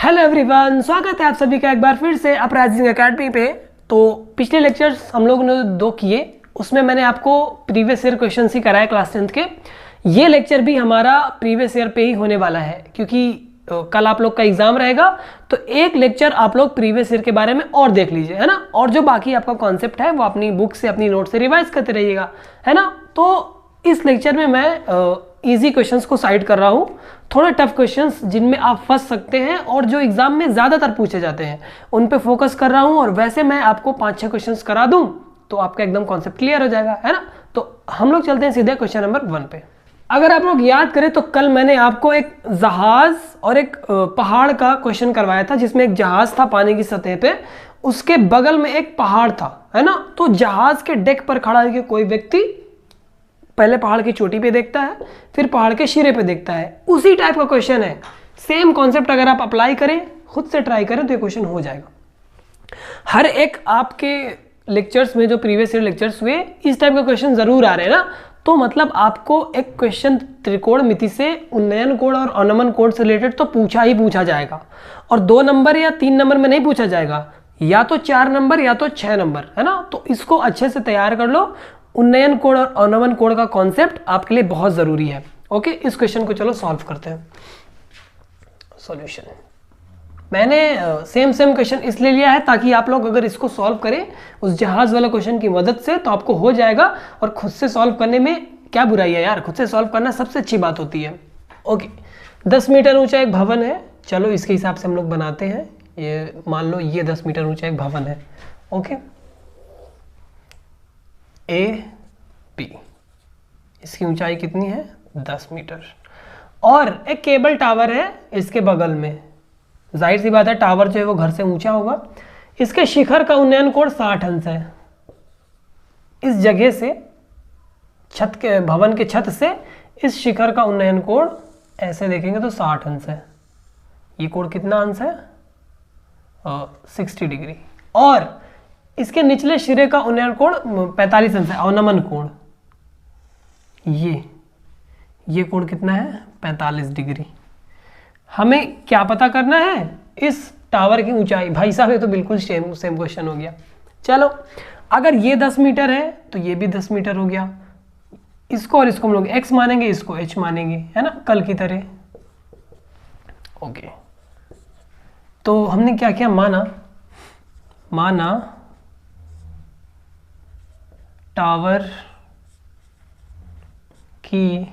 Hello everyone, स्वागत है आप सभी का एक बार फिर से अपराइजिंग एकेडमी पे। तो पिछले लेक्चर्स हम लोगों ने 2 किए, उसमें मैंने आपको प्रीवियस ईयर क्वेश्चन ही कराए क्लास 10th के। ये लेक्चर भी हमारा प्रीवियस ईयर पे ही होने वाला है, क्योंकि कल आप लोग का एग्जाम रहेगा। तो एक लेक्चर आप लोग प्रीवियस ईयर के बारे में और देख लीजिए, है ना। और जो बाकी आपका कॉन्सेप्ट है वो अपनी बुक से, अपनी नोट से रिवाइज करते रहिएगा, है ना। तो इस लेक्चर में मैं इजी क्वेश्चंस को साइड कर रहा हूँ, थोड़े टफ क्वेश्चंस जिनमें आप फंस सकते हैं और जो एग्जाम में ज़्यादातर पूछे जाते हैं उन पे फोकस कर रहा हूँ। और वैसे मैं आपको 5-6 क्वेश्चंस करा दूँ तो आपका एकदम कॉन्सेप्ट क्लियर हो जाएगा, है ना। तो हम लोग चलते हैं सीधे क्वेश्चन नंबर 1 पे। अगर आप लोग याद करें तो कल मैंने आपको एक जहाज और एक पहाड़ का क्वेश्चन करवाया था, जिसमें एक जहाज था पानी की सतह पे, उसके बगल में एक पहाड़ था, है ना। तो जहाज के डेक पर खड़ा है कि कोई व्यक्ति पहले पहाड़ की चोटी पे देखता है, फिर पहाड़ के शिरे पे देखता है। उसी टाइप का क्वेश्चन है, सेम कॉन्सेप्ट अगर आप अप्लाई करें, खुद से ट्राई करें तो ये क्वेश्चन हो जाएगा। हर एक आपके लेक्चर्स में जो प्रीवियस ईयर लेक्चर्स हुए इस टाइप का क्वेश्चन जरूर आ रहे हैं ना। तो मतलब आपको एक क्वेश्चन त्रिकोणमिति से उन्नयन कोण और अवनमन कोण से रिलेटेड तो पूछा ही पूछा जाएगा, और 2 नंबर या 3 नंबर में नहीं पूछा जाएगा, या तो 4 नंबर या तो 6 नंबर, है ना। तो इसको अच्छे से तैयार कर लो। उन्नयन कोण और अवनमन कोण का कॉन्सेप्ट आपके लिए बहुत जरूरी है। ओके, इस क्वेश्चन को चलो सॉल्व करते हैं। सॉल्यूशन मैंने सेम क्वेश्चन इसलिए लिया है ताकि आप लोग अगर इसको सॉल्व करें उस जहाज वाला क्वेश्चन की मदद से तो आपको हो जाएगा। और खुद से सॉल्व करने में क्या बुराई है यार, खुद से सॉल्व करना सबसे अच्छी बात होती है। ओके, 10 मीटर ऊंचा एक भवन है। चलो इसके हिसाब से हम लोग बनाते हैं। ये मान लो ये 10 मीटर ऊंचा एक भवन है। ओके, ए पी, इसकी ऊंचाई कितनी है 10 मीटर। और एक केबल टावर है इसके बगल में। जाहिर सी बात है टावर जो है वो घर से ऊंचा होगा। इसके शिखर का उन्नयन कोण 60 अंश है। इस जगह से छत के भवन के छत से इस शिखर का उन्नयन कोण ऐसे देखेंगे तो 60 अंश है। ये कोण कितना अंश है 60 डिग्री। और इसके निचले सिरे का उन्नयन कोण 45 अंश है, अवनमन कोण। ये कोण कितना है 45 डिग्री। हमें क्या पता करना है, इस टावर की ऊंचाई। भाई साहब ये तो बिल्कुल सेम क्वेश्चन हो गया। चलो अगर ये 10 मीटर है तो ये भी 10 मीटर हो गया। इसको और इसको हम लोग x मानेंगे, इसको h मानेंगे, है ना, कल की तरह। ओके, तो हमने क्या किया, माना टावर की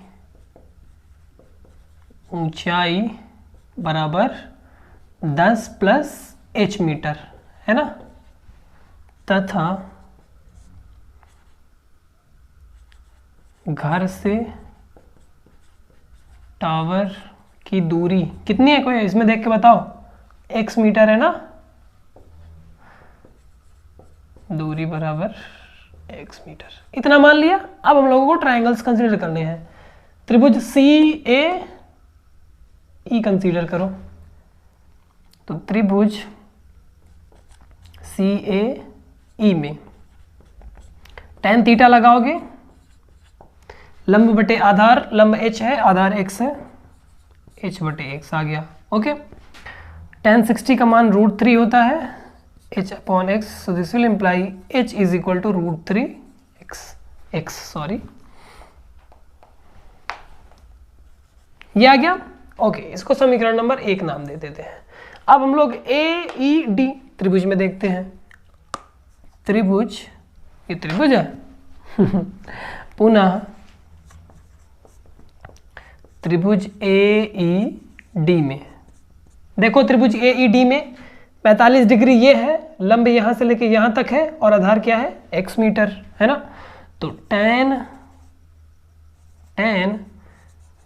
ऊंचाई बराबर 10 प्लस h मीटर, है ना, तथा घर से टावर की दूरी कितनी है, कोई इसमें देख के बताओ। x मीटर है ना, दूरी बराबर x मीटर, इतना मान लिया। अब हम लोगों को ट्राइंगल्स कंसीडर करने हैं। त्रिभुज CAE कंसीडर करो। तो त्रिभुज CAE में tan थीटा लगाओगे, लंब बटे आधार, लंब h है, आधार x है, h बटे x आ गया। ओके, tan 60 का मान √3 होता है, h upon x, so this will imply h is equal to √3x, sorry, ये आ गया। ओके, इसको समीकरण नंबर 1 नाम दे देते हैं। अब हम लोग AED त्रिभुज में देखते हैं। त्रिभुज, ये त्रिभुज है पुनः त्रिभुज AED में देखो, त्रिभुज AED में 45 डिग्री ये है, लंब यहां से लेके यहां तक है, और आधार क्या है x मीटर, है ना। तो tan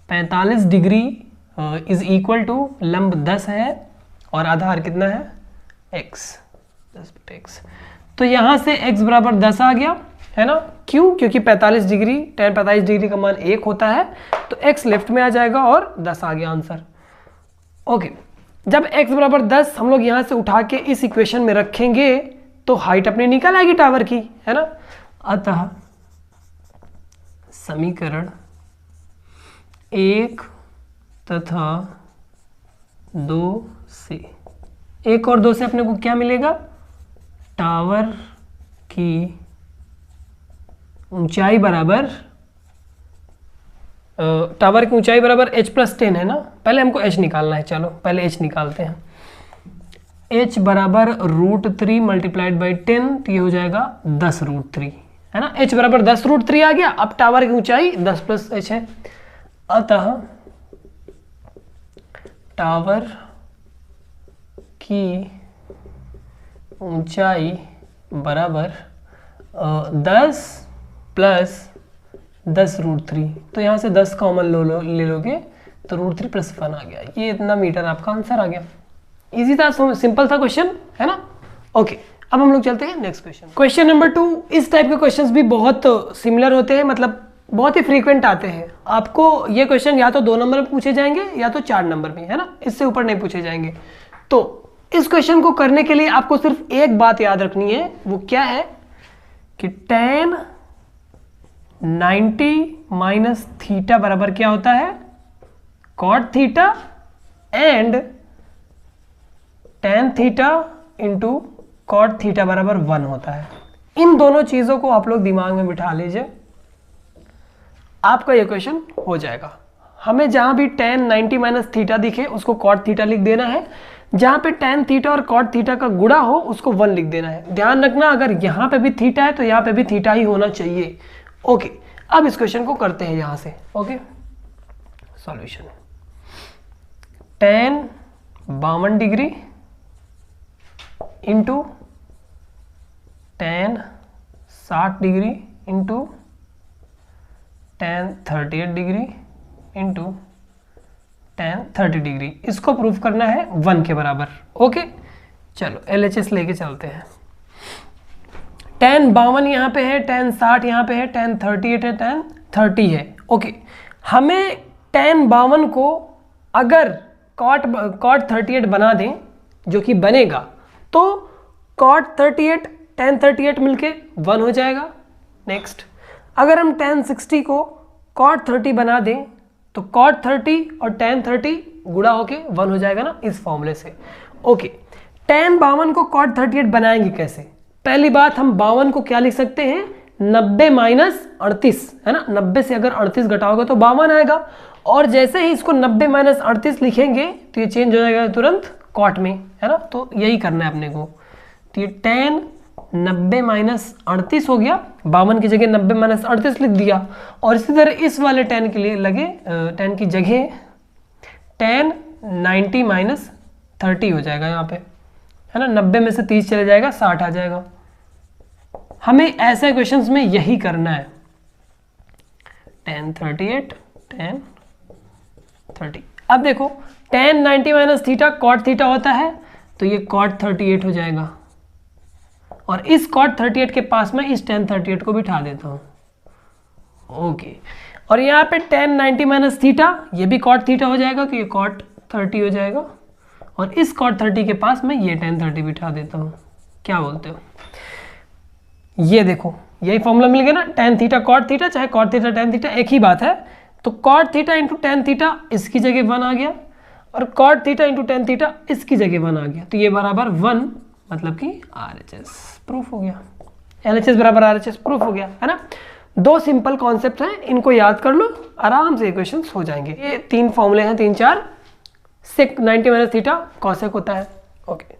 45 degree is equal to लंब 10 है और आधार कितना है x, 10 बटे x। तो यहां से x बराबर 10 आ गया, है ना। क्यों? क्योंकि 45 डिग्री, tan 45 डिग्री का मान 1 होता है, तो x लेफ्ट में आ जाएगा और 10 आ गया आंसर। ओके, जब x बराबर 10 हम लोग यहां से उठा के इस इक्वेशन में रखेंगे तो हाइट अपनी निकल आएगी टावर की, है ना। अतः समीकरण 1 तथा 2 से 1 और 2 से अपने को क्या मिलेगा, टावर की ऊंचाई बराबर h+10 है ना। पहले हमको h निकालना है, चलो पहले h निकालते हैं। h बराबर √3 मल्टीप्लाइड बाई 10, तो ये हो जाएगा 10√3 है ना। h बराबर 10√3 आ गया। अब टावर की ऊंचाई 10 + h है, अतः टावर की ऊंचाई बराबर 10 + 10√3। तो यहाँ से 10 कॉमन ले लोगे तो √3 + 1 आ गया। ये इतना मीटर आपका आंसर आ गया। इजी था, सिंपल था क्वेश्चन, है ना। ओके, अब हम लोग चलते हैं नेक्स्ट क्वेश्चन। Question number 2। इस टाइप के क्वेश्चंस भी बहुत सिमिलर होते हैं, मतलब बहुत ही फ्रीक्वेंट आते हैं। आपको ये क्वेश्चन या तो 2 नंबर में पूछे जाएंगे या तो 4 नंबर में, है ना, इससे ऊपर नहीं पूछे जाएंगे। तो इस क्वेश्चन को करने के लिए आपको सिर्फ एक बात याद रखनी है, वो क्या है कि tan 90 - थीटा बराबर क्या होता है, cot theta, and tan theta into cot theta बराबर 1 होता है। इन दोनों चीजों को आप लोग दिमाग में बिठा लीजिए, आपका ये क्वेश्चन हो जाएगा। हमें जहां भी tan 90 - थीटा दिखे उसको cot थीटा लिख देना है, जहां पे tan थीटा और cot थीटा का गुणा हो उसको 1 लिख देना है। ध्यान रखना, अगर यहां पे भी थीटा है तो यहां पे भी थीटा ही होना चाहिए। ओके, अब इस क्वेश्चन को करते हैं यहां से। Okay, solution. tan 52 degree into tan 60 degree into tan 38 degree into tan 30 degree, इसको प्रूफ करना है 1 के बराबर। ओके, चलो LHS लेके चलते हैं। tan 52 यहाँ पे है, tan 60 यहाँ पे है, tan 38 है, tan 30 है। ओके, हमें tan 52 को अगर cot 38 बना दें, जो कि बनेगा, तो cot 38 tan 38 मिलके 1 हो जाएगा। नेक्स्ट, अगर हम tan 60 को cot 30 बना दें तो cot 30 और tan 30 गुणा होके 1 हो जाएगा ना, इस फॉर्मूले से। ओके, tan 52 को cot 38 बनाएंगे कैसे? पहली बात, हम 52 को क्या लिख सकते हैं, 90 - 38, है ना। 90 से अगर 38 घटाओगे तो 52 आएगा, और जैसे ही इसको 90 - 38 लिखेंगे तो ये चेंज हो जाएगा तुरंत cot में, है ना। तो यही करना है अपने को। तो ये tan 90 - 38 हो गया, 52 की जगह 90 - 38 लिख दिया। और इसी तरह इस वाले tan के लिए लगे, tan की जगह tan 90 - 30 हो जाएगा यहाँ पे, है ना। 90 में से 30 चले जाएगा, 60 आ जाएगा। हमें ऐसे क्वेश्चंस में यही करना है, tan 38 tan 30। अब देखो, tan 90 - थीटा cot थीटा होता है, तो ये cot 38 हो जाएगा, और इस cot 38 के पास में इस tan 38 को बिठा देता हूँ। ओके, और यहाँ पे tan 90 - थीटा, ये भी cot थीटा हो जाएगा, तो ये cot 30 हो जाएगा, और इस cot 30 के पास में ये tan 30 बिठा देता हूँ। क्या बोलते हो? ये देखो, यही फॉर्मूला मिल गया ना, tan थीटा cot थीटा, चाहे cot थीटा tan थीटा एक ही बात है। तो cot theta into tan theta इसकी जगह 1 आ गया, और cot theta into tan theta इसकी जगह 1 आ गया, तो ये बराबर 1, मतलब कि RHS प्रूफ हो गया। LHS बराबर RHS प्रूफ हो गया, है ना। 2 सिंपल कॉन्सेप्ट हैं, इनको याद कर लो, आराम से क्वेश्चंस हो जाएंगे। ये 3 फॉर्मूले हैं, 3-4। sec 90 - थीटा cosec होता है। ओके,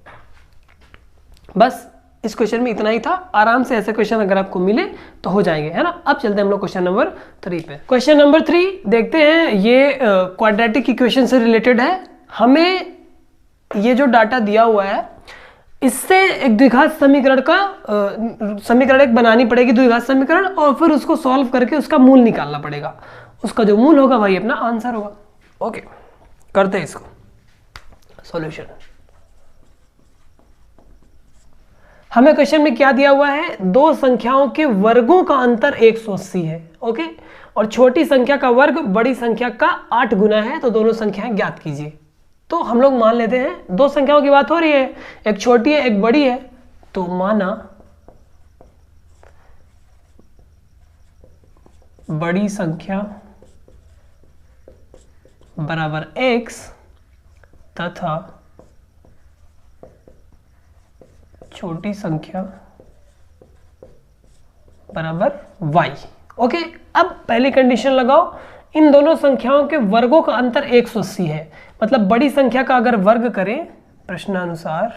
बस इस क्वेश्चन में इतना ही था। आराम से ऐसे क्वेश्चन अगर आपको मिले तो हो जाएंगे, है ना। अब चलते हैं हम लोग क्वेश्चन नंबर 3 पे। क्वेश्चन नंबर 3 देखते हैं, ये क्वाड्रेटिक इक्वेशन से रिलेटेड है। हमें ये जो डाटा दिया हुआ है, इससे एक द्विघात समीकरण का समीकरण एक बनानी पड़ेगी, द्विघात समीकरण, और फिर उसको सॉल्व करके उसका मूल निकालना पड़ेगा। उसका जो मूल होगा वही अपना आंसर होगा। ओके, करते हैं इसको सॉल्यूशन। हमें क्वेश्चन में क्या दिया हुआ है, 2 संख्याओं के वर्गों का अंतर 180 है। ओके, और छोटी संख्या का वर्ग बड़ी संख्या का 8 गुना है, तो दोनों संख्याएं ज्ञात कीजिए। तो हम लोग मान लेते हैं 2 संख्याओं की बात हो रही है, एक छोटी है एक बड़ी है, तो माना बड़ी संख्या बराबर x तथा छोटी संख्या बराबर y। ओके, अब पहली कंडीशन लगाओ, इन दोनों संख्याओं के वर्गों का अंतर 180 है। मतलब बड़ी संख्या का अगर वर्ग करें प्रश्नानुसार,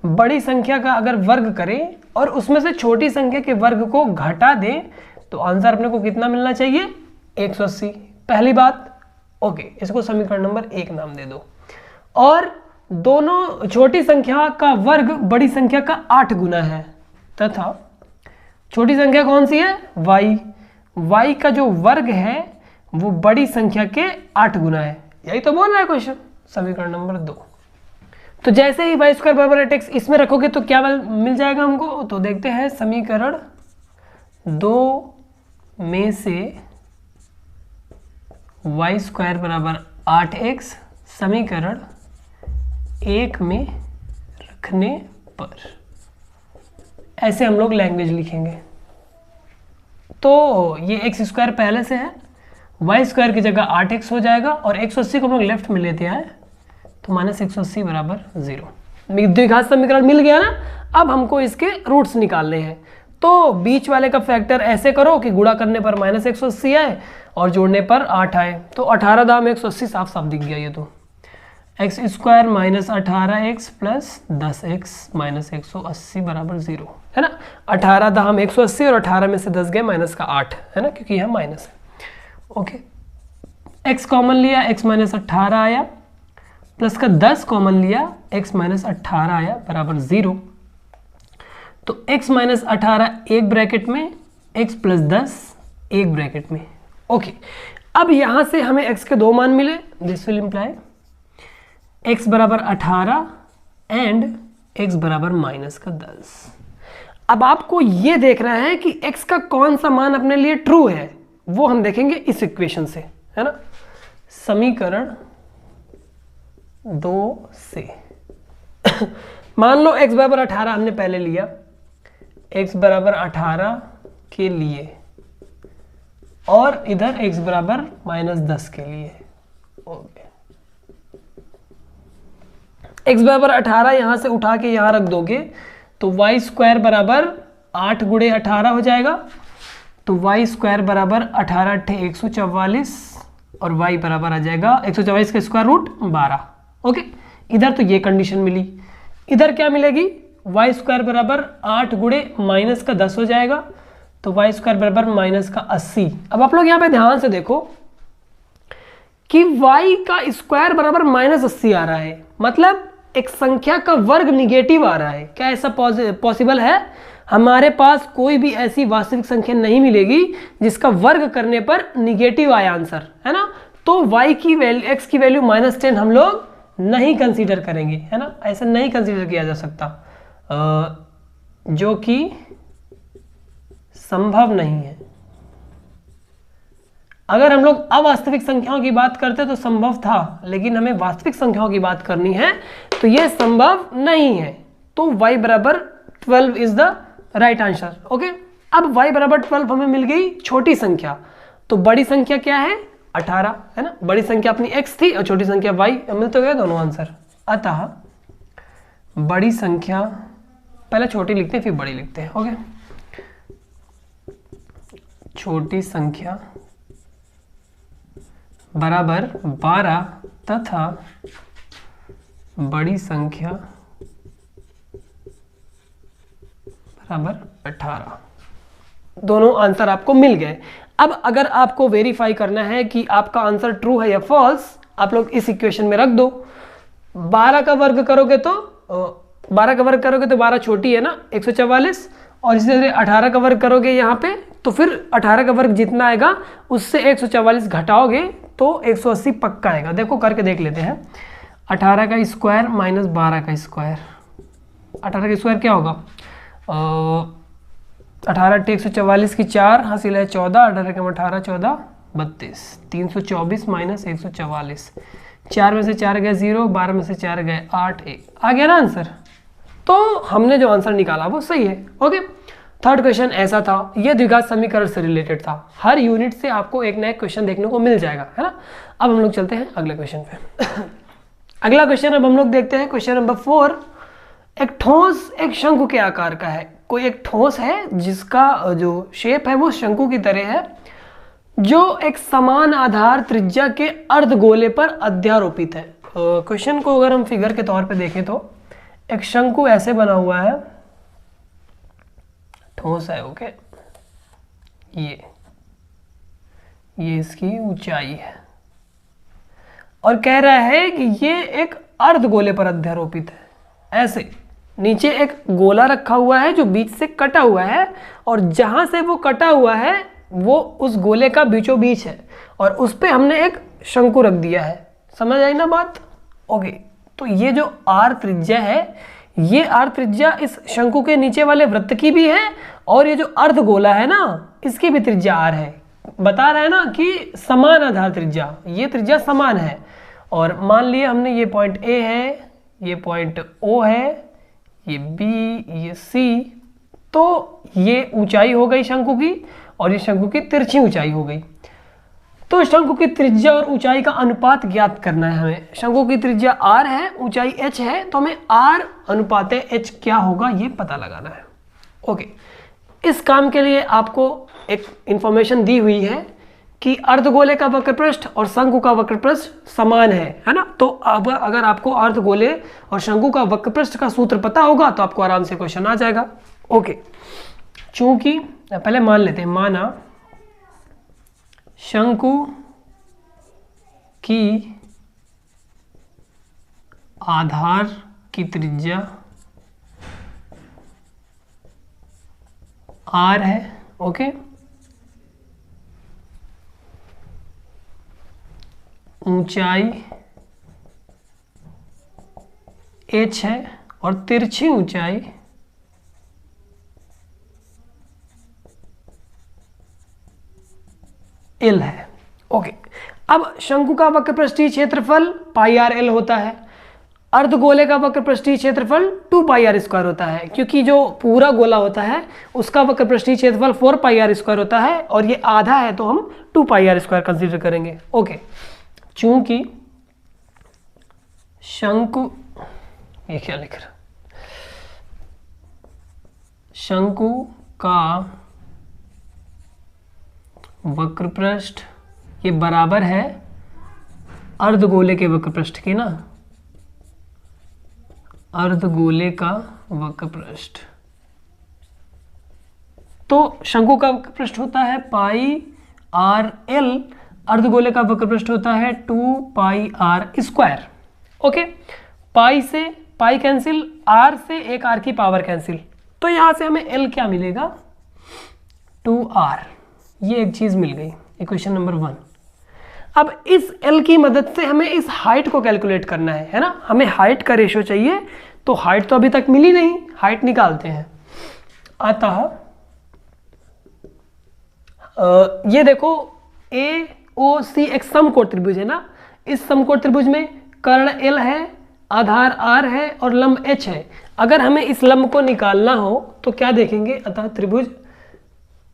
बड़ी संख्या का अगर वर्ग करें और उसमें से छोटी संख्या के वर्ग को घटा दें तो आंसर अपने को कितना मिलना चाहिए? 180। पहली बात। ओके, इसको समीकरण नंबर 1 नाम दे दो। और दोनों छोटी संख्या का वर्ग बड़ी संख्या का 8 गुना है तथा छोटी संख्या कौन सी है? y। y का जो वर्ग है वो बड़ी संख्या के 8 गुना है। यही तो बोल रहा है क्वेश्चन। समीकरण नंबर 2। तो जैसे ही y स्क्वायर बराबर 8x इसमें रखोगे तो क्या मिल जाएगा हमको? तो देखते हैं, समीकरण 2 में से y स्क्वायर बराबर 8x समीकरण 1 में रखने पर ऐसे हम लोग लैंग्वेज लिखेंगे। तो ये x स्क्वायर पहले से है, y स्क्वायर की जगह 8x हो जाएगा और 180 को हम लोग लेफ्ट में लेते हैं तो -180 बराबर 0। द्विघात समीकरण मिल गया ना। अब हमको इसके रूट्स निकालने हैं। तो बीच वाले का फैक्टर ऐसे करो कि गुणा करने पर -180 आए और जोड़ने पर 8 आए। तो 18 दाम 180 साफ साफ दिख गया ये तो। x square -18x plus 10x -180 बराबर 0 है ना। 18 दाम 180 और 18 में से 10 गए माइनस का 8 है ना, क्योंकि यह माइनस है। ओके, x कॉमन लिया, x -18 आया, प्लस का 10 कॉमन लिया, x -18 आया बराबर 0। तो x -18 एक ब्रैकेट में, x प्लस 10 एक ब्रैकेट में। ओके, अब यहां से हमें x के 2 मान मिले। दिस विल इंप्लाई x बराबर 18 एंड x बराबर -10। अब आपको ये देखना है कि x का कौन सा मान अपने लिए ट्रू है, वो हम देखेंगे इस इक्वेशन से, है ना। समीकरण 2 से मान लो x बराबर 18 हमने पहले लिया, x बराबर 18 के लिए और इधर x बराबर -10 के लिए। ओके, x बराबर 18 यहां से उठा के यहां रख दोगे तो y स्क्वायर बराबर 8 गुणे 18 हो जाएगा। तो y स्क्वायर बराबर 18 × 144 और y बराबर आ जाएगा 144 का स्क्वायर रूट 12। ओके, इधर तो ये कंडीशन मिली। इधर क्या मिलेगी? y स्क्वायर बराबर 8 गुणे -10 हो जाएगा। तो y स्क्वायर बराबर -80। अब आप लोग यहाँ पे ध्यान से देखो कि y का स्क्वायर बराबर -80 आ रहा है, मतलब एक संख्या का वर्ग निगेटिव आ रहा है। क्या ऐसा पॉसिबल है? हमारे पास कोई भी ऐसी वास्तविक संख्या नहीं मिलेगी जिसका वर्ग करने पर निगेटिव आया आंसर, है ना। तो y की वैल्यू, x की वैल्यू -10 हम लोग नहीं कंसीडर करेंगे, है ना। ऐसा नहीं कंसीडर किया जा सकता, जो कि संभव नहीं है। अगर हम लोग अवास्तविक संख्याओं की बात करते तो संभव था, लेकिन हमें वास्तविक संख्याओं की बात करनी है तो यह संभव नहीं है। तो y बराबर 12 is the right answer. Okay, अब y बराबर 12 हमें मिल गई छोटी संख्या। तो बड़ी संख्या क्या है? 18, है ना। बड़ी संख्या अपनी x थी और छोटी संख्या y, मिल तो गया दोनों आंसर। अतः बड़ी संख्या, पहले छोटी लिखते हैं फिर बड़ी लिखते हैं। ओके, छोटी संख्या बराबर 12 तथा बड़ी संख्या बराबर 18। दोनों आंसर आपको मिल गए। अब अगर आपको वेरीफाई करना है कि आपका आंसर ट्रू है या फॉल्स, आप लोग इस इक्वेशन में रख दो। 12 का वर्ग करोगे तो 12 छोटी है ना 144, और इसी तरह 18 का वर्ग करोगे यहाँ पे तो फिर 18 का वर्ग जितना आएगा उससे 144 घटाओगे तो 180 पक्का आएगा। देखो करके देख लेते हैं। 18 का स्क्वायर माइनस 12 का स्क्वायर, 18 का स्क्वायर क्या होगा? 18 × 144 की 4 हासिल है 14, 18 × 18 14 32, 324 माइनस 144, 4 में से 4 गए 0, 12 में से 4 गए 8, 1 आ गया ना आंसर। तो हमने जो आंसर निकाला वो सही है। ओके, थर्ड क्वेश्चन ऐसा था, ये द्विघात समीकरण से रिलेटेड था। हर यूनिट से आपको एक नया क्वेश्चन देखने को मिल जाएगा, है ना। अब हम लोग चलते हैं अगले क्वेश्चन पे। अगला क्वेश्चन अब हम लोग देखते हैं, क्वेश्चन नंबर 4। एक ठोस एक शंकु के आकार का है। कोई एक ठोस है जिसका जो शेप है वो शंकु की तरह है, जो एक समान आधार त्रिज्या के अर्धगोले पर अध्यारोपित है। क्वेश्चन को अगर हम फिगर के तौर पे देखें तो एक शंकु ऐसे बना हुआ है, ठोस है, ओके, ये इसकी ऊंचाई है और कह रहा है कि ये एक अर्धगोले पर अध्यारोपित है। ऐसे नीचे एक गोला रखा हुआ है जो बीच से कटा हुआ है और जहां से वो कटा हुआ है वो उस गोले का बीचों बीच है और उस पे हमने एक शंकु रख दिया है। समझ आई ना बात? ओके, तो ये जो आर त्रिज्या है, ये आर त्रिज्या इस शंकु के नीचे वाले वृत्त की भी है और ये जो अर्धगोला है ना, इसकी भी त्रिज्या आर है। बता रहा है ना कि समान आधार त्रिज्या, ये त्रिज्या समान है। और मान लिए हमने ये पॉइंट ए है, ये पॉइंट ओ है, ये बी, ये सी, तो ये ऊंचाई हो गई शंकु की और ये शंकु की तिरछी ऊंचाई हो गई। तो शंकु की त्रिज्या और ऊंचाई का अनुपात ज्ञात करना है हमें। शंकु की त्रिज्या r है, ऊंचाई h है, तो हमें r अनुपात h क्या होगा ये पता लगाना है। ओके, इस काम के लिए आपको एक इंफॉर्मेशन दी हुई है कि अर्धगोले का वक्रपृष्ठ और शंकु का वक्रपृष्ठ समान है ना। तो अब अगर आपको अर्धगोले और शंकु का वक्रपृष्ठ का सूत्र पता होगा तो आपको आराम से क्वेश्चन आ जाएगा। ओके, चूंकि पहले मान लेते हैं, माना शंकु की आधार की त्रिज्या r है, ओके, ऊंचाई h है और तिरछी ऊंचाई L है। ओके, अब शंकु का वक्रपृष्ठीय क्षेत्रफल पाई आर एल होता है, अर्धगोले का वक्रपृष्ठीय क्षेत्रफल 2 पाई आर स्क्वायर होता है, क्योंकि जो पूरा गोला होता है उसका वक्रपृष्ठीय क्षेत्रफल 4 पाई आर स्क्वायर होता है और ये आधा है तो हम 2 पाई आर स्क्वायर कंसीडर करेंगे। ओके, चूंकि शंकु, ये क्या लिख रहा, शंकु का वक्रपृष्ठ ये बराबर है अर्धगोले के वक्रपृष्ठ के ना, अर्धगोले का वक्रपृष्ठ, तो शंकु का वक्रपृष्ठ होता है पाई आर एल, अर्धगोले का वक्रपृष्ठ होता है 2 पाई आर स्क्वायर। ओके, पाई से पाई कैंसिल, आर से एक आर की पावर कैंसिल, तो यहां से हमें एल क्या मिलेगा, 2r। ये एक चीज मिल गई, इक्वेशन नंबर 1। अब इस l की मदद से हमें इस हाइट को कैलकुलेट करना है ना। हमें हाइट का रेशो चाहिए, तो हाइट तो अभी तक मिली नहीं, हाइट निकालते हैं। अतः ये देखो ए ओ सी एक समकोण त्रिभुज है ना। इस समकोण त्रिभुज में कर्ण l है, आधार r है और लंब h है। अगर हमें इस लंब को निकालना हो तो क्या देखेंगे, अतः त्रिभुज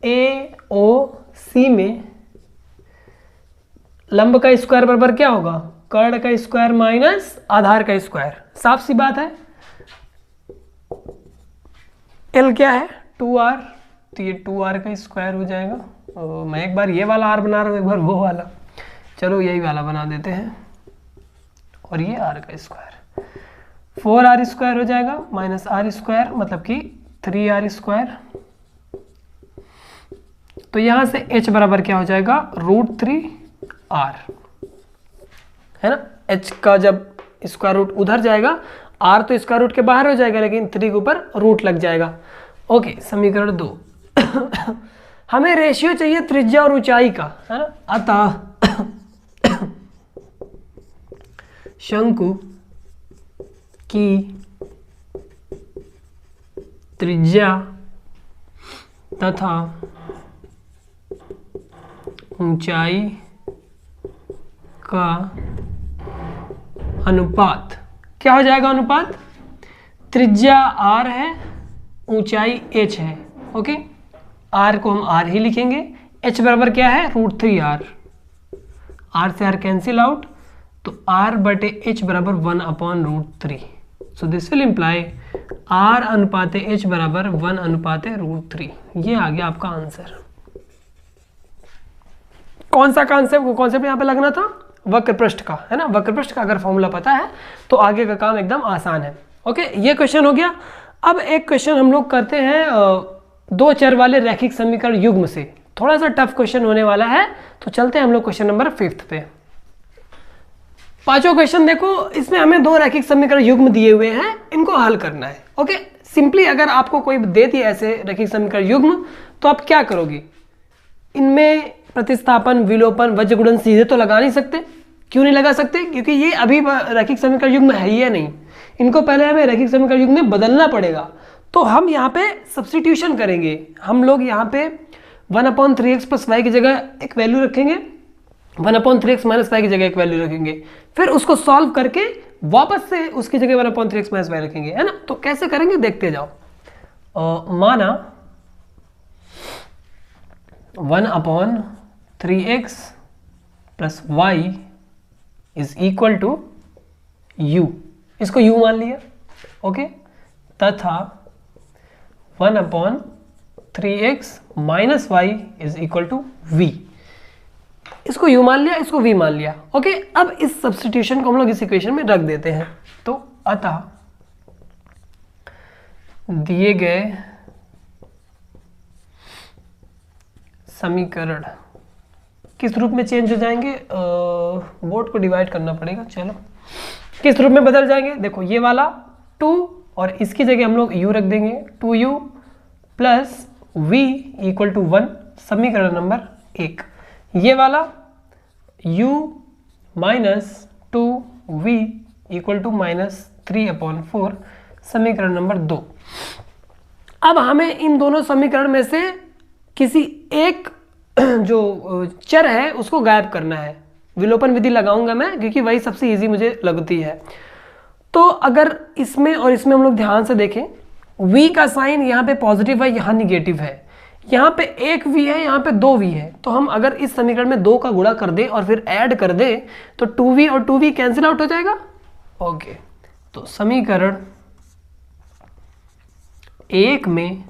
ए ओ सी में लंब का स्क्वायर बराबर क्या होगा, कर्ण का स्क्वायर माइनस आधार का स्क्वायर। साफ सी बात है, एल क्या है 2r, तो ये 2r का स्क्वायर हो जाएगा। मैं एक बार ये वाला r बना रहा हूँ, एक बार वो वाला, चलो यही वाला बना देते हैं, और ये r का स्क्वायर 4r स्क्वायर हो जाएगा माइनस r स्क्वायर, मतलब कि 3r स्क्वायर। तो यहां से h बराबर क्या हो जाएगा, √3r है ना। h का जब स्क्वायर रूट उधर जाएगा, r तो स्क्वायर रूट के बाहर हो जाएगा, लेकिन 3 के ऊपर रूट लग जाएगा। ओके, समीकरण 2। हमें रेशियो चाहिए त्रिज्या और ऊंचाई का, है ना। अतः शंकु की त्रिज्या तथा ऊंचाई का अनुपात क्या हो जाएगा, अनुपात त्रिज्या r है, ऊंचाई h है। ओके, r को हम r ही लिखेंगे, h बराबर क्या है √3r, r से r कैंसिल आउट, तो r बटे h बराबर 1/√3। So this will imply r अनुपात h बराबर 1/√3। ये आ गया आपका आंसर। कौन सा कॉन्सेप्ट यहाँ पे लगना था? वक्र पृष्ठ का, है ना। वक्र पृष्ठ का अगर फॉर्मूला पता है तो आगे का काम एकदम आसान है। ओके, ये क्वेश्चन हो गया। अब एक क्वेश्चन हम लोग करते हैं दो चर वाले रैखिक समीकरण युग्म से। थोड़ा सा टफ क्वेश्चन होने वाला है, तो चलते हैं हम लोग क्वेश्चन नंबर 5 पे। पांचों क्वेश्चन देखो, इसमें हमें दो रैखिक समीकरण युग्म दिए हुए हैं, इनको हल करना है। ओके, सिंपली अगर आपको कोई दे दिया ऐसे रैखिक समीकरण युग्म, तो आप क्या करोगे? इनमें प्रतिस्थापन, विलोपन, वज्र गुणन सीधे तो लगा नहीं सकते। क्यों नहीं लगा सकते? क्योंकि ये अभी रैखिक समीकरण युग्म है ही नहीं। इनको पहले हमें रैखिक समीकरण युग्म में बदलना पड़ेगा। तो हम यहाँ पे सब्स्टिट्यूशन करेंगे। हम लोग यहाँ पे 1/3x + y की जगह एक वैल्यू रखेंगे, 1/3x - y की जगह एक वैल्यू रखेंगे, फिर उसको सॉल्व करके वापस से उसकी जगह 1/3x - y रखेंगे, है ना। तो कैसे करेंगे देखते जाओ। माना 1/3x + y = u, इसको u मान लिया। ओके, तथा 1/3x - y = v, इसको u मान लिया, इसको v मान लिया। ओके, अब इस सब्स्टिट्यूशन को हम लोग इस इक्वेशन में रख देते हैं। तो अतः दिए गए समीकरण किस रूप में चेंज हो जाएंगे? बोर्ड को डिवाइड करना पड़ेगा। चलो, किस रूप में बदल जाएंगे? देखो, ये वाला 2 और इसकी जगह हम लोग u रख देंगे, 2u + v = 1, समीकरण नंबर 1। ये वाला u - 2v = -3/4, समीकरण नंबर 2। अब हमें इन दोनों समीकरण में से किसी एक जो चर है उसको गायब करना है। विलोपन विधि लगाऊंगा मैं, क्योंकि वही सबसे इजी मुझे लगती है। तो अगर इसमें और इसमें हम लोग ध्यान से देखें, v का साइन यहाँ पे पॉजिटिव है, यहाँ निगेटिव है। यहाँ पे एक v है, यहाँ पे 2v है। तो हम अगर इस समीकरण में 2 का गुणा कर दे और फिर ऐड कर दे तो 2v और 2v कैंसिल आउट हो जाएगा। ओके, तो समीकरण 1 में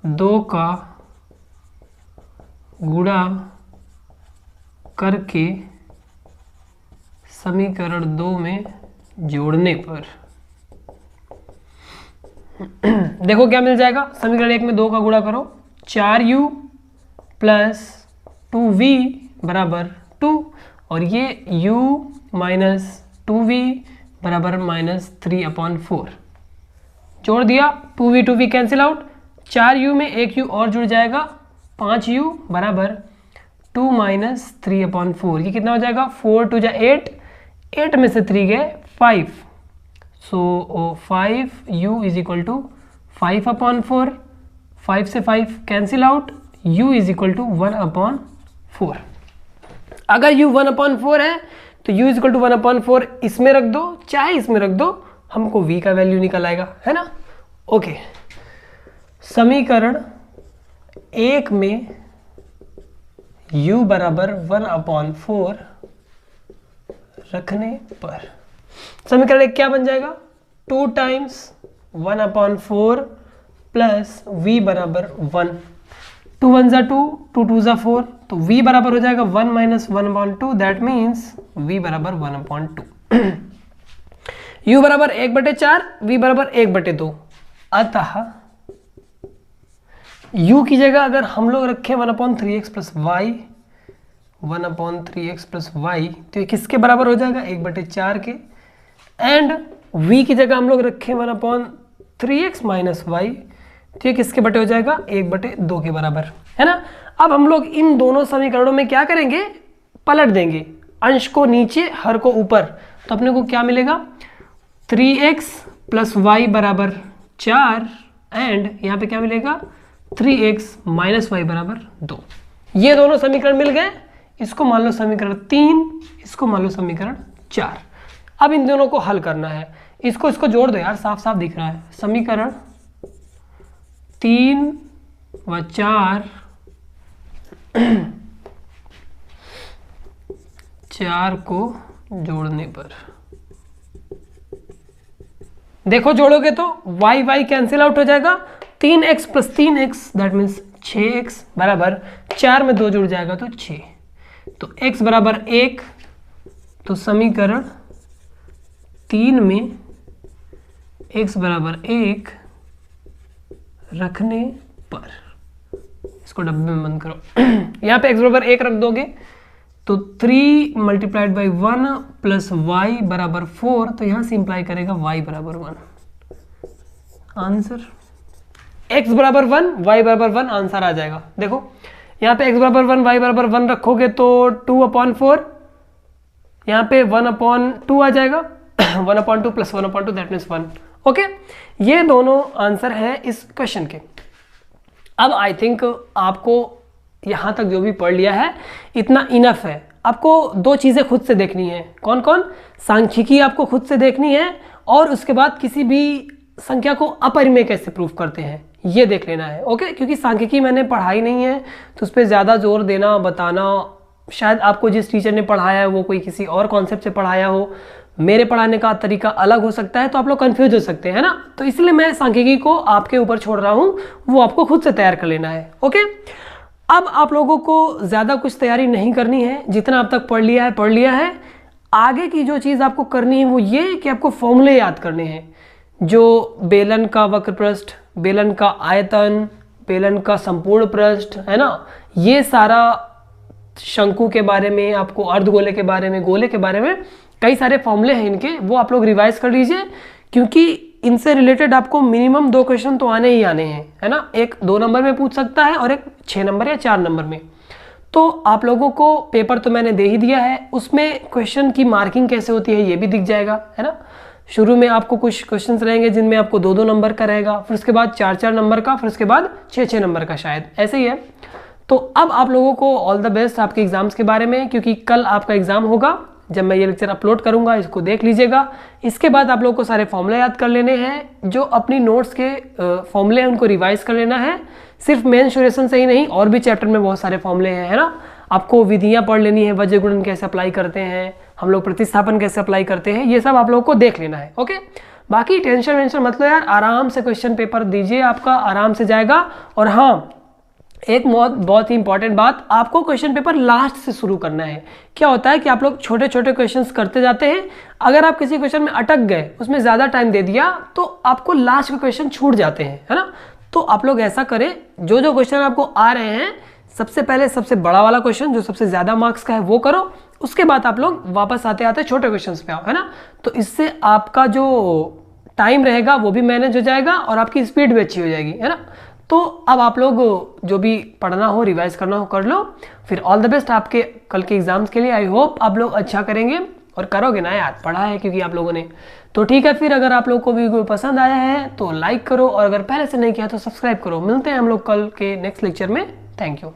2 का गुणा करके समीकरण 2 में जोड़ने पर देखो क्या मिल जाएगा। समीकरण 1 में 2 का गुणा करो, 4u + 2v = 2, और ये u - 2v = -3/4 जोड़ दिया। 2v 2v cancel out, 4u में एक u और जुड़ जाएगा, 5u = 2 - 3/4। ये कितना हो जाएगा? 4 × 2 = 8, 8 में से 3 गए 5, सो 5u = 5/4, 5 से 5 कैंसिल आउट, u = 1/4। अगर u 1/4 है तो u = 1/4 इसमें रख दो, चाहे इसमें रख दो, हमको v का वैल्यू निकल आएगा, है ना। ओके, समीकरण 1 में u = 1/4 रखने पर समीकरण 1 क्या बन जाएगा? 2 × 1/4 + v = 1, 2 1 = 2, 2 2 = 4, तो v बराबर हो जाएगा 1 - 1/2, that means v = 1/2। u = 1/4, v = 1/2। अतः u की जगह अगर हम लोग रखें 1/3x + y, 1/3x + y, तो ये किसके बराबर हो जाएगा? 1/4 के। एंड v की जगह हम लोग रखें 1/3x - y, तो ये किसके बटे हो जाएगा? 1/2 के बराबर, है ना। अब हम लोग इन दोनों समीकरणों में क्या करेंगे? पलट देंगे, अंश को नीचे, हर को ऊपर। तो अपने को क्या मिलेगा? 3x + y = 4, एंड यहाँ पे क्या मिलेगा? 3x - y = 2। ये दोनों समीकरण मिल गए। इसको मान लो समीकरण 3, इसको मान लो समीकरण 4। अब इन दोनों को हल करना है। इसको जोड़ दो यार, साफ साफ दिख रहा है। समीकरण 3 व 4 4 को जोड़ने पर देखो, जोड़ोगे तो y y कैंसिल आउट हो जाएगा, 3x plus 3x that means 6x बराबर 4 में 2 जुड़ जाएगा तो 6, तो x बराबर 1, तो समीकरण 3 में x बराबर 1 रखने पर, इसको डब्बे में बंद करो यहाँ पे x बराबर 1 रख दोगे तो 3 मल्टीप्लाइड बाई 1 प्लस वाई बराबर 4, तो यहाँ से इंप्लाई करेगा y बराबर 1। आंसर x बराबर 1 y बराबर 1 आंसर आ जाएगा। देखो यहाँ पे x बराबर 1 y बराबर 1 रखोगे तो 2/4, यहाँ पे 1/2 आ जाएगा 1/2 प्लस 1/2 दैट मीन्स 1। ओके, ये दोनों आंसर हैं इस क्वेश्चन के। अब आई थिंक आपको यहाँ तक जो भी पढ़ लिया है इतना इनफ है। आपको दो चीज़ें खुद से देखनी है। कौन कौन? सांख्यिकी आपको खुद से देखनी है, और उसके बाद किसी भी संख्या को अपरिमेय कैसे प्रूफ करते हैं ये देख लेना है। ओके, क्योंकि सांख्यिकी मैंने पढ़ाई नहीं है तो उस पर ज़्यादा जोर देना बताना, शायद आपको जिस टीचर ने पढ़ाया है वो कोई किसी और कॉन्सेप्ट से पढ़ाया हो, मेरे पढ़ाने का तरीका अलग हो सकता है, तो आप लोग कंफ्यूज हो सकते हैं ना। तो इसलिए मैं सांख्यिकी को आपके ऊपर छोड़ रहा हूँ, वो आपको खुद से तैयार कर लेना है। ओके, अब आप लोगों को ज़्यादा कुछ तैयारी नहीं करनी है, जितना अब तक पढ़ लिया है। आगे की जो चीज़ आपको करनी है वो ये कि आपको फॉर्मूले याद करने हैं, जो बेलन का वक्र पृष्ठ, बेलन का आयतन, बेलन का संपूर्ण पृष्ठ है ना, ये सारा शंकु के बारे में, आपको अर्धगोले के बारे में, गोले के बारे में कई सारे फॉर्मूले हैं इनके, वो आप लोग रिवाइज कर लीजिए, क्योंकि इनसे रिलेटेड आपको मिनिमम 2 क्वेश्चन तो आने ही आने हैं, है ना। एक 2 नंबर में पूछ सकता है और एक 6 नंबर या 4 नंबर में। तो आप लोगों को पेपर तो मैंने दे ही दिया है, उसमें क्वेश्चन की मार्किंग कैसे होती है ये भी दिख जाएगा, है ना। शुरू में आपको कुछ क्वेश्चंस रहेंगे जिनमें आपको 2-2 नंबर का रहेगा, फिर उसके बाद 4-4 नंबर का, फिर उसके बाद 6-6 नंबर का, शायद ऐसे ही है। तो अब आप लोगों को ऑल द बेस्ट आपके एग्जाम्स के बारे में, क्योंकि कल आपका एग्जाम होगा। जब मैं ये लेक्चर अपलोड करूंगा इसको देख लीजिएगा। इसके बाद आप लोगों को सारे फॉर्मूले याद कर लेने हैं, जो अपनी नोट्स के फॉर्मूले हैं उनको रिवाइज कर लेना है। सिर्फ मेंसुरेशन से ही नहीं, और भी चैप्टर में बहुत सारे फॉर्मूले हैं, है ना। आपको विधियां पढ़ लेनी है, वज्र गुणन कैसे अप्लाई करते हैं हम लोग, प्रतिस्थापन कैसे अप्लाई करते हैं, ये सब आप लोगों को देख लेना है। ओके, बाकी टेंशन वेंशन मतलब यार, आराम से क्वेश्चन पेपर दीजिए, आपका आराम से जाएगा। और हाँ, एक बहुत ही इंपॉर्टेंट बात, आपको क्वेश्चन पेपर लास्ट से शुरू करना है। क्या होता है कि आप लोग छोटे छोटे क्वेश्चंस करते जाते हैं, अगर आप किसी क्वेश्चन में अटक गए, उसमें ज़्यादा टाइम दे दिया, तो आपको लास्ट के क्वेश्चन छूट जाते हैं, है ना। तो आप लोग ऐसा करें, जो जो क्वेश्चन आपको आ रहे हैं, सबसे पहले सबसे बड़ा वाला क्वेश्चन जो सबसे ज़्यादा मार्क्स का है वो करो, उसके बाद आप लोग वापस आते आते छोटे क्वेश्चन पे आओ, है ना। तो इससे आपका जो टाइम रहेगा वो भी मैनेज हो जाएगा और आपकी स्पीड भी अच्छी हो जाएगी, है ना। तो अब आप लोग जो भी पढ़ना हो, रिवाइज करना हो, कर लो। फिर ऑल द बेस्ट आपके कल के एग्जाम्स के लिए। आई होप आप लोग अच्छा करेंगे और करोगे ना यार, पढ़ा है क्योंकि आप लोगों ने। तो ठीक है, फिर अगर आप लोग को वीडियो पसंद आया है तो लाइक करो, और अगर पहले से नहीं किया तो सब्सक्राइब करो। मिलते हैं हम लोग कल के नेक्स्ट लेक्चर में। Thank you.